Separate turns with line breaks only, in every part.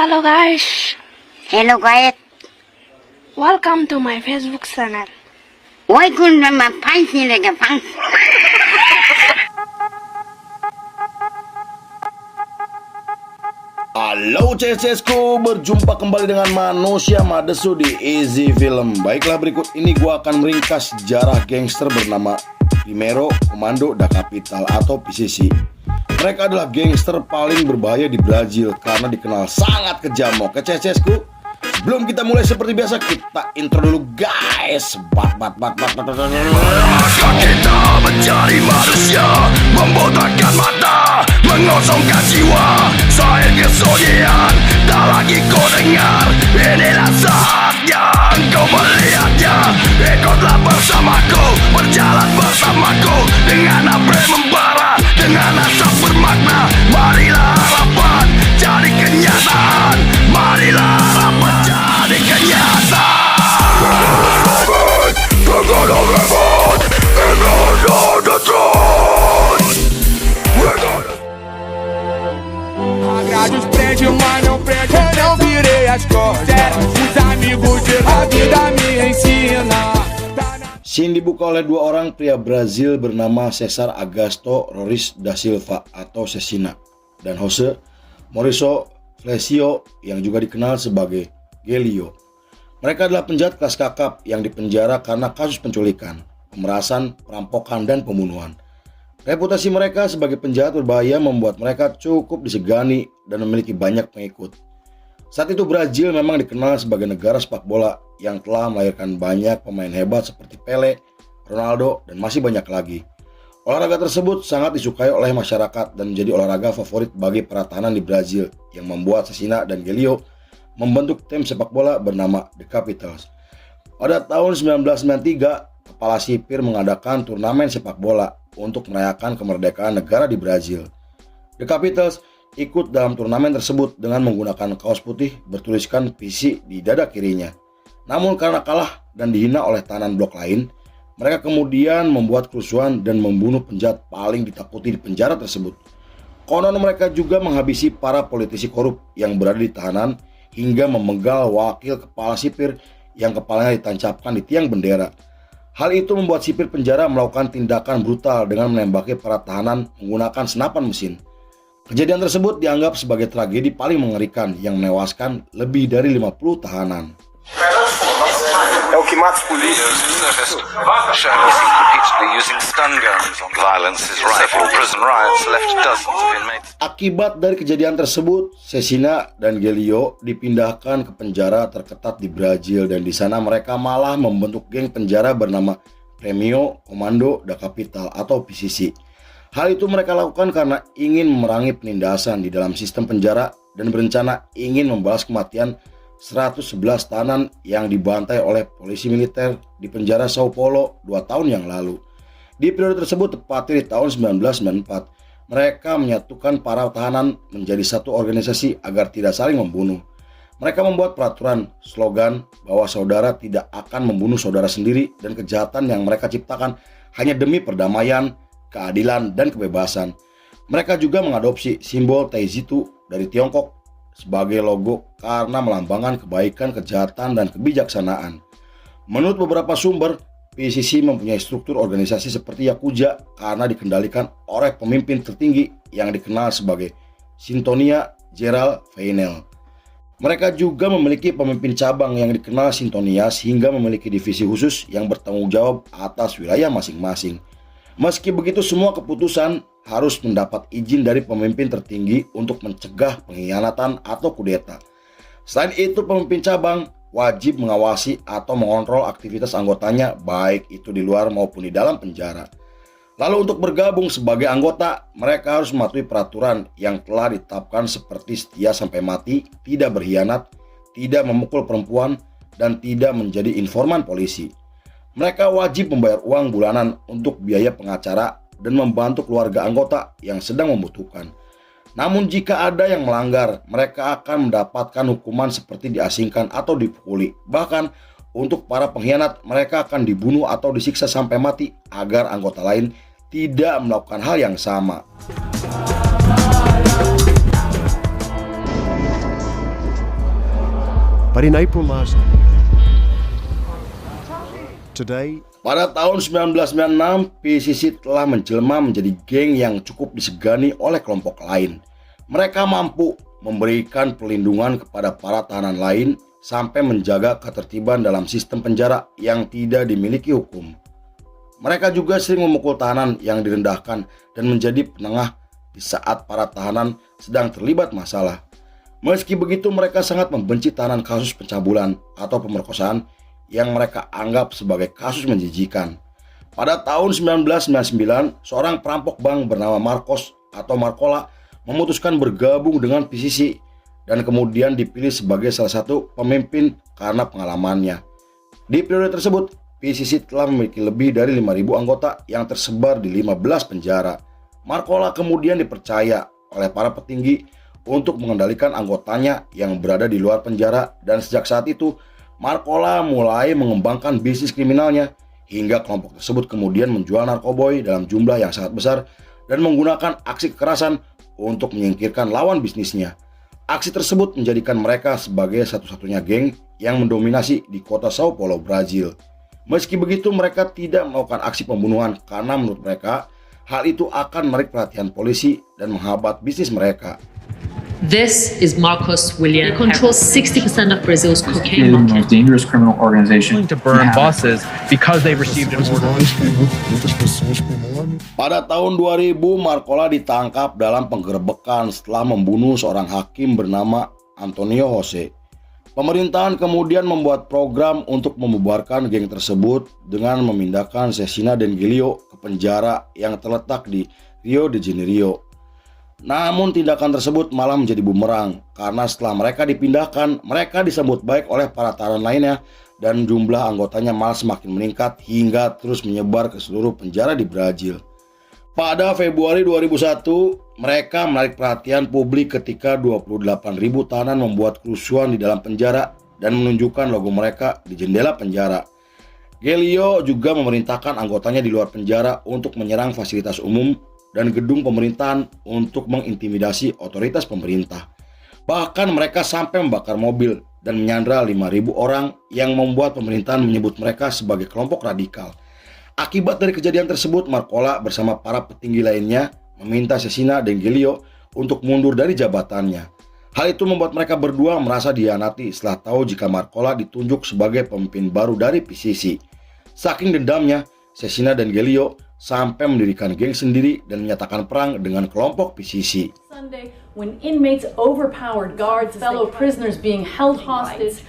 Hello guys,
Hello guys,
welcome to my Facebook channel.
welcome to my fancy like a fancy.
Halo CSku, berjumpa kembali dengan manusia Madesu di Easy Film. Baiklah, berikut ini gua akan meringkas sejarah gangster bernama Primeiro Comando da Capital atau PCC. Mereka adalah gangster paling berbahaya di Brazil karena dikenal sangat kejam. Oke CSku, sebelum kita mulai seperti biasa kita intro dulu guys.
Kita mencari manusia, membotakkan mata, mengosongkan jiwa. Saya kesunyian, tak lagi kau dengar. Inilah saatnya kau melihatnya. Ikutlah bersamaku, berjalan bersamaku. Dengan apa membara, dengan asap bermakna. Marilah harapan jadi kenyataan. Marilah harapan jadi kenyataan.
A grade os prende, mas não prende, eu não virei as costas. Os amigos de la vida me ensina.
Scene dibuka oleh dua orang pria Brazil bernama Cesar Augusto Roriz da Silva atau Cecina dan Jose Mauricio Flesio yang juga dikenal sebagai Gelio. Mereka adalah penjahat kelas kakap yang dipenjara karena kasus penculikan, pemerasan, perampokan, dan pembunuhan. Reputasi mereka sebagai penjahat berbahaya membuat mereka cukup disegani dan memiliki banyak pengikut. Saat itu Brazil memang dikenal sebagai negara sepak bola yang telah melahirkan banyak pemain hebat seperti Pele, Ronaldo, dan masih banyak lagi. Olahraga tersebut sangat disukai oleh masyarakat dan menjadi olahraga favorit bagi para tahanan di Brazil yang membuat Cecina dan Gelio membentuk tim sepak bola bernama The Capitals. Pada tahun 1993, kepala sipir mengadakan turnamen sepak bola untuk merayakan kemerdekaan negara di Brazil. The Capitals ikut dalam turnamen tersebut dengan menggunakan kaos putih bertuliskan PC di dada kirinya. Namun karena kalah dan dihina oleh tahanan blok lain, mereka kemudian membuat kerusuhan dan membunuh penjahat paling ditakuti di penjara tersebut. Konon mereka juga menghabisi para politisi korup yang berada di tahanan hingga memenggal wakil kepala sipir yang kepalanya ditancapkan di tiang bendera. Hal itu membuat sipir penjara melakukan tindakan brutal dengan menembaki para tahanan menggunakan senapan mesin. Kejadian tersebut dianggap sebagai tragedi paling mengerikan yang menewaskan lebih dari 50 tahanan.
É o que mata os polícias. Shown missing repeatedly using stun guns on violence is rifle. Prison riots left dozens of inmates.
Akibat dari kejadian tersebut, Cecina dan Gelio dipindahkan ke penjara terketat di Brazil dan di sana mereka malah membentuk geng penjara bernama Primeiro Comando da Capital atau PCC. Hal itu mereka lakukan karena ingin memerangi penindasan di dalam sistem penjara dan berencana ingin membalas kematian 111 tahanan yang dibantai oleh polisi militer di penjara Sao Paulo 2 tahun yang lalu. Di periode tersebut, tepatnya di tahun 1994, mereka menyatukan para tahanan menjadi satu organisasi agar tidak saling membunuh. Mereka membuat peraturan, slogan bahwa saudara tidak akan membunuh saudara sendiri dan kejahatan yang mereka ciptakan hanya demi perdamaian, keadilan, dan kebebasan. Mereka juga mengadopsi simbol Taizitu dari Tiongkok sebagai logo karena melambangkan kebaikan, kejahatan, dan kebijaksanaan. Menurut beberapa sumber, PCC mempunyai struktur organisasi seperti Yakuza karena dikendalikan oleh pemimpin tertinggi yang dikenal sebagai Sintonia Gerald Feinel. Mereka juga memiliki pemimpin cabang yang dikenal Sintonia sehingga memiliki divisi khusus yang bertanggung jawab atas wilayah masing-masing. Meski begitu, semua keputusan harus mendapat izin dari pemimpin tertinggi untuk mencegah pengkhianatan atau kudeta. Selain itu, pemimpin cabang wajib mengawasi atau mengontrol aktivitas anggotanya baik itu di luar maupun di dalam penjara. Lalu untuk bergabung sebagai anggota, mereka harus mematuhi peraturan yang telah ditetapkan seperti setia sampai mati, tidak berkhianat, tidak memukul perempuan, dan tidak menjadi informan polisi. Mereka wajib membayar uang bulanan untuk biaya pengacara dan membantu keluarga anggota yang sedang membutuhkan. Namun jika ada yang melanggar, mereka akan mendapatkan hukuman seperti diasingkan atau dipukuli. Bahkan untuk para pengkhianat, mereka akan dibunuh atau disiksa sampai mati agar anggota lain tidak melakukan hal yang sama.
But in April last today,
pada tahun 1996, PCC telah menjelma menjadi geng yang cukup disegani oleh kelompok lain. Mereka mampu memberikan perlindungan kepada para tahanan lain sampai menjaga ketertiban dalam sistem penjara yang tidak dimiliki hukum. Mereka juga sering memukul tahanan yang direndahkan dan menjadi penengah di saat para tahanan sedang terlibat masalah. Meski begitu, mereka sangat membenci tahanan kasus pencabulan atau pemerkosaan yang mereka anggap sebagai kasus menjijikan. Pada tahun 1999, seorang perampok bank bernama Marcos atau Marcola memutuskan bergabung dengan PCC dan kemudian dipilih sebagai salah satu pemimpin karena pengalamannya. Di periode tersebut, PCC telah memiliki lebih dari 5.000 anggota yang tersebar di 15 penjara. Marcola kemudian dipercaya oleh para petinggi untuk mengendalikan anggotanya yang berada di luar penjara, dan sejak saat itu Marcola mulai mengembangkan bisnis kriminalnya hingga kelompok tersebut kemudian menjual narkoboy dalam jumlah yang sangat besar dan menggunakan aksi kekerasan untuk menyingkirkan lawan bisnisnya. Aksi tersebut menjadikan mereka sebagai satu-satunya geng yang mendominasi di kota Sao Paulo, Brazil. Meski begitu, mereka tidak melakukan aksi pembunuhan karena menurut mereka hal itu akan menarik perhatian polisi dan menghambat bisnis mereka.
This is Marcos William. He controls 60% of Brazil's cocaine
The
market.
most dangerous criminal organization
to burn buses because they received an order.
Pada tahun 2000, Marcola ditangkap dalam penggerebekan setelah membunuh seorang hakim bernama Antonio Jose. Pemerintahan kemudian membuat program untuk membubarkan geng tersebut dengan memindahkan Cecina dan Gelio ke penjara yang terletak di Rio de Janeiro. Namun tindakan tersebut malah menjadi bumerang karena setelah mereka dipindahkan, mereka disambut baik oleh para tahanan lainnya dan jumlah anggotanya malah semakin meningkat hingga terus menyebar ke seluruh penjara di Brazil. Pada Februari 2001, mereka menarik perhatian publik ketika 28.000 tahanan membuat kerusuhan di dalam penjara dan menunjukkan logo mereka di jendela penjara. Gelio juga memerintahkan anggotanya di luar penjara untuk menyerang fasilitas umum dan gedung pemerintahan untuk mengintimidasi otoritas pemerintah. Bahkan mereka sampai membakar mobil dan menyandra 5.000 orang yang membuat pemerintahan menyebut mereka sebagai kelompok radikal. Akibat dari kejadian tersebut, Marcola bersama para petinggi lainnya meminta Cecina dan Gelio untuk mundur dari jabatannya. Hal itu membuat mereka berdua merasa dihianati setelah tahu jika Marcola ditunjuk sebagai pemimpin baru dari PCC. Saking dendamnya, Cecina dan Gelio sampai mendirikan geng sendiri dan menyatakan perang dengan kelompok PCC.
Sunday, when inmates overpowered guards, fellow prisoners being held hostage,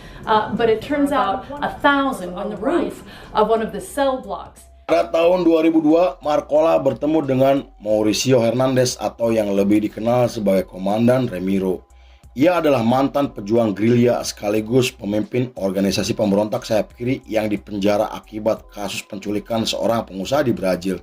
but it turns out 1,000 on the roof of one of the cell blocks.
Pada tahun 2002, Marcola bertemu dengan Mauricio Hernandez atau yang lebih dikenal sebagai Komandan Ramiro. Ia adalah mantan pejuang gerilya sekaligus pemimpin organisasi pemberontak sayap kiri yang dipenjara akibat kasus penculikan seorang pengusaha di Brazil.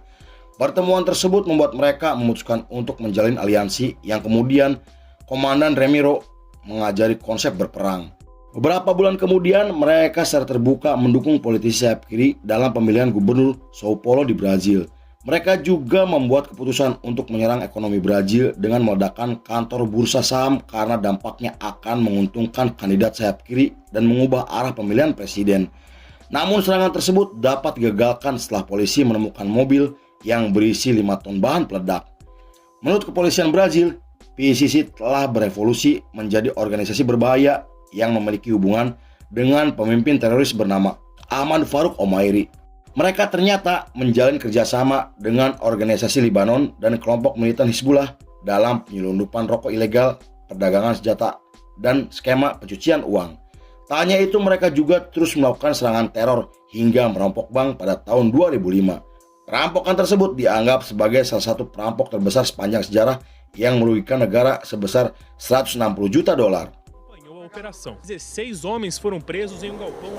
Pertemuan tersebut membuat mereka memutuskan untuk menjalin aliansi yang kemudian Komandan Ramiro mengajari konsep berperang. Beberapa bulan kemudian, mereka secara terbuka mendukung politisi sayap kiri dalam pemilihan gubernur Sao Paulo di Brazil. Mereka juga membuat keputusan untuk menyerang ekonomi Brazil dengan meledakkan kantor bursa saham karena dampaknya akan menguntungkan kandidat sayap kiri dan mengubah arah pemilihan presiden. Namun serangan tersebut dapat digagalkan setelah polisi menemukan mobil yang berisi 5 ton bahan peledak. Menurut kepolisian Brazil, PCC telah berevolusi menjadi organisasi berbahaya yang memiliki hubungan dengan pemimpin teroris bernama Ahmad Farouk Omairi. Mereka ternyata menjalin kerjasama dengan organisasi Libanon dan kelompok militan Hizbullah dalam penyelundupan rokok ilegal, perdagangan senjata, dan skema pencucian uang. Tak hanya itu, mereka juga terus melakukan serangan teror hingga merampok bank pada tahun 2005. Perampokan tersebut dianggap sebagai salah satu perampok terbesar sepanjang sejarah yang merugikan negara sebesar 160 juta dolar.
Operação. 16 homens foram presos em galpão.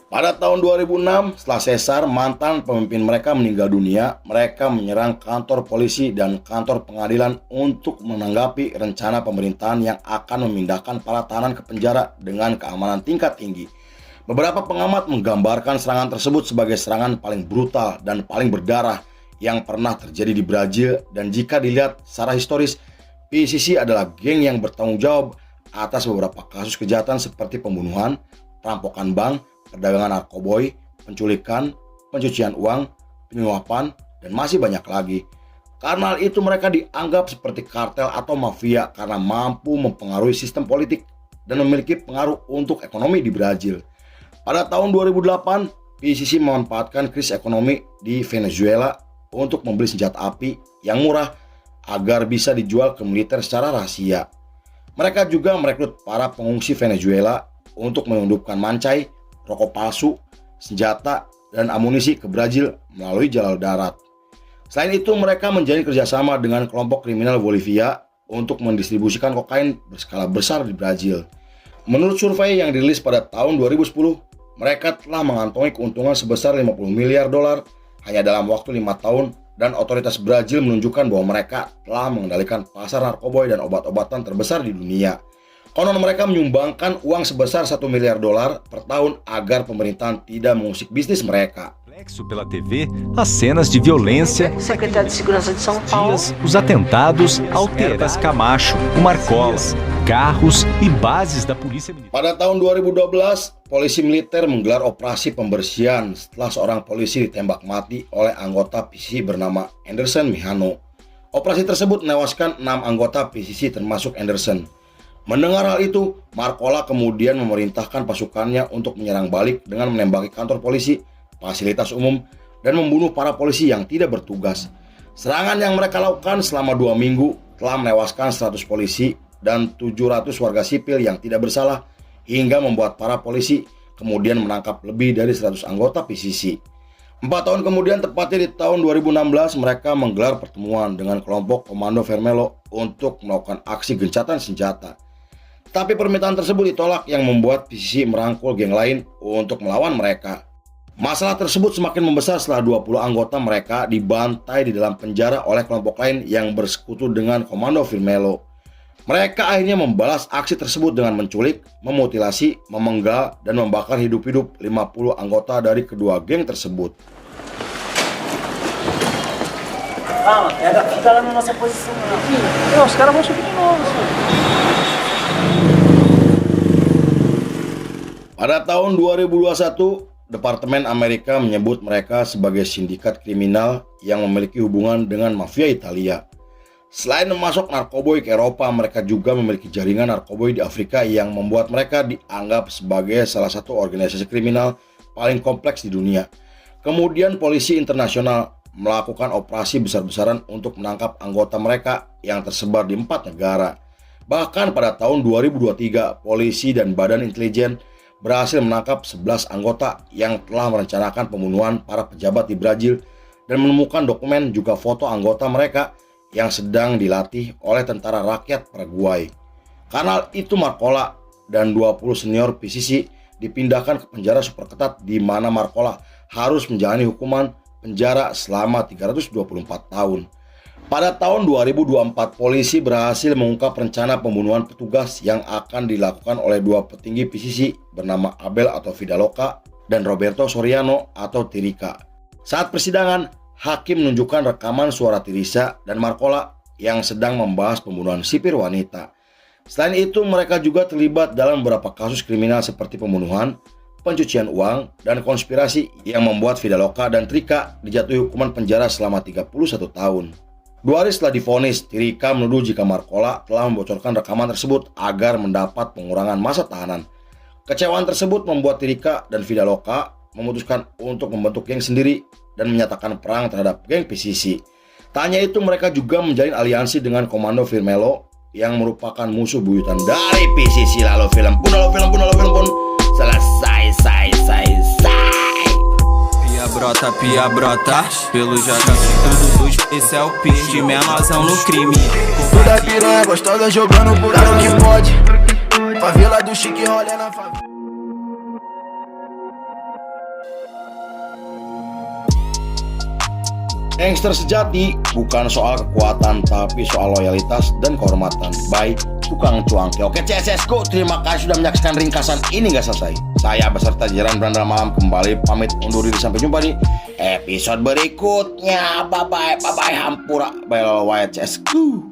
Pada tahun 2006, setelah Cesar, mantan pemimpin mereka, meninggal dunia, mereka menyerang kantor polisi dan kantor pengadilan untuk menanggapi rencana pemerintahan yang akan memindahkan para tahanan ke penjara dengan keamanan tingkat tinggi. Beberapa pengamat menggambarkan serangan tersebut sebagai serangan paling brutal dan paling berdarah yang pernah terjadi di Brazil, dan jika dilihat secara historis, PCC adalah geng yang bertanggung jawab atas beberapa kasus kejahatan seperti pembunuhan, perampokan bank, perdagangan narkoboy, penculikan, pencucian uang, penyuapan, dan masih banyak lagi. Karena hal itu mereka dianggap seperti kartel atau mafia karena mampu mempengaruhi sistem politik dan memiliki pengaruh untuk ekonomi di Brazil. Pada tahun 2008, PCC memanfaatkan krisis ekonomi di Venezuela untuk membeli senjata api yang murah agar bisa dijual ke militer secara rahasia. Mereka juga merekrut para pengungsi Venezuela untuk menyelundupkan mancai, rokok palsu, senjata, dan amunisi ke Brazil melalui jalur darat. Selain itu, mereka menjalin kerjasama dengan kelompok kriminal Bolivia untuk mendistribusikan kokain berskala besar di Brazil. Menurut survei yang dirilis pada tahun 2010, mereka telah mengantongi keuntungan sebesar 50 miliar dolar hanya dalam waktu 5 tahun, dan otoritas Brazil menunjukkan bahwa mereka telah mengendalikan pasar narkoba dan obat-obatan terbesar di dunia. Konon mereka menyumbangkan uang sebesar 1 miliar dolar per tahun agar pemerintahan tidak mengusik bisnis mereka.
Pela TV, as cenas de violência,
secretário de Segurança de São Paulo,
os atentados, Alteras Camacho, o Marcolas, carros e bases da Polícia Militar.
Pada tahun 2012, polisi militer menggelar operasi pembersihan setelah seorang polisi ditembak mati oleh anggota PCC bernama Anderson Mihano. Operasi tersebut menewaskan 6 anggota PCC termasuk Anderson. Mendengar hal itu, Marcola kemudian memerintahkan pasukannya untuk menyerang balik dengan menembaki kantor polisi, fasilitas umum, dan membunuh para polisi yang tidak bertugas. Serangan yang mereka lakukan selama 2 minggu telah menewaskan 100 polisi dan 700 warga sipil yang tidak bersalah, hingga membuat para polisi kemudian menangkap lebih dari 100 anggota PCC. 4 tahun kemudian, tepatnya di tahun 2016, mereka menggelar pertemuan dengan kelompok Komando Vermelho untuk melakukan aksi gencatan senjata. Tapi permintaan tersebut ditolak yang membuat PCC merangkul geng lain untuk melawan mereka. Masalah tersebut semakin membesar setelah 20 anggota mereka dibantai di dalam penjara oleh kelompok lain yang bersekutu dengan Komando Vermelho. Mereka akhirnya membalas aksi tersebut dengan menculik, memutilasi, memenggal, dan membakar hidup-hidup 50 anggota dari kedua geng tersebut.
Fica lá na nossa posição. Não, os caras vão subir de novo.
Pada tahun 2021, Departemen Amerika menyebut mereka sebagai sindikat kriminal yang memiliki hubungan dengan mafia Italia. Selain memasok narkoboy ke Eropa, mereka juga memiliki jaringan narkoboy di Afrika yang membuat mereka dianggap sebagai salah satu organisasi kriminal paling kompleks di dunia. Kemudian polisi internasional melakukan operasi besar-besaran untuk menangkap anggota mereka yang tersebar di 4 negara. Bahkan pada tahun 2023, polisi dan badan intelijen berhasil menangkap 11 anggota yang telah merencanakan pembunuhan para pejabat di Brazil dan menemukan dokumen juga foto anggota mereka yang sedang dilatih oleh tentara rakyat Paraguay. Karena itu, Marcola dan 20 senior PCC dipindahkan ke penjara super ketat di mana Marcola harus menjalani hukuman penjara selama 324 tahun. Pada tahun 2024, polisi berhasil mengungkap rencana pembunuhan petugas yang akan dilakukan oleh 2 petinggi PCC bernama Abel atau Vidaloka dan Roberto Soriano atau Tirika. Saat persidangan, hakim menunjukkan rekaman suara Tirisa dan Marcola yang sedang membahas pembunuhan sipir wanita. Selain itu, mereka juga terlibat dalam beberapa kasus kriminal seperti pembunuhan, pencucian uang, dan konspirasi yang membuat Vidaloka dan Tirika dijatuhi hukuman penjara selama 31 tahun. 2 hari setelah divonis, Tirika menuduh jika Marcola telah membocorkan rekaman tersebut agar mendapat pengurangan masa tahanan. Kecewaan tersebut membuat Tirika dan Vidaloka memutuskan untuk membentuk geng sendiri dan menyatakan perang terhadap geng PCC. Tak hanya itu, mereka juga menjalin aliansi dengan Komando Vermelho yang merupakan musuh buyutan dari PCC. Lalu film pun selesai.
Pia brota, pelo jaca tudo dos, esse é o pitch de menorzão no crime.
Toda piranha gostosa jogando por o que pode. Favela do chique rolê na favela.
Gangster sejati bukan soal kekuatan tapi soal loyalitas dan kehormatan. By tukang cuangki. Oke CSGO, terima kasih sudah menyaksikan ringkasan ini nggak selesai. Saya beserta jajaran Berandal Malam kembali pamit undur diri, sampai jumpa di episode berikutnya. Bye bye hampura bye CSGO.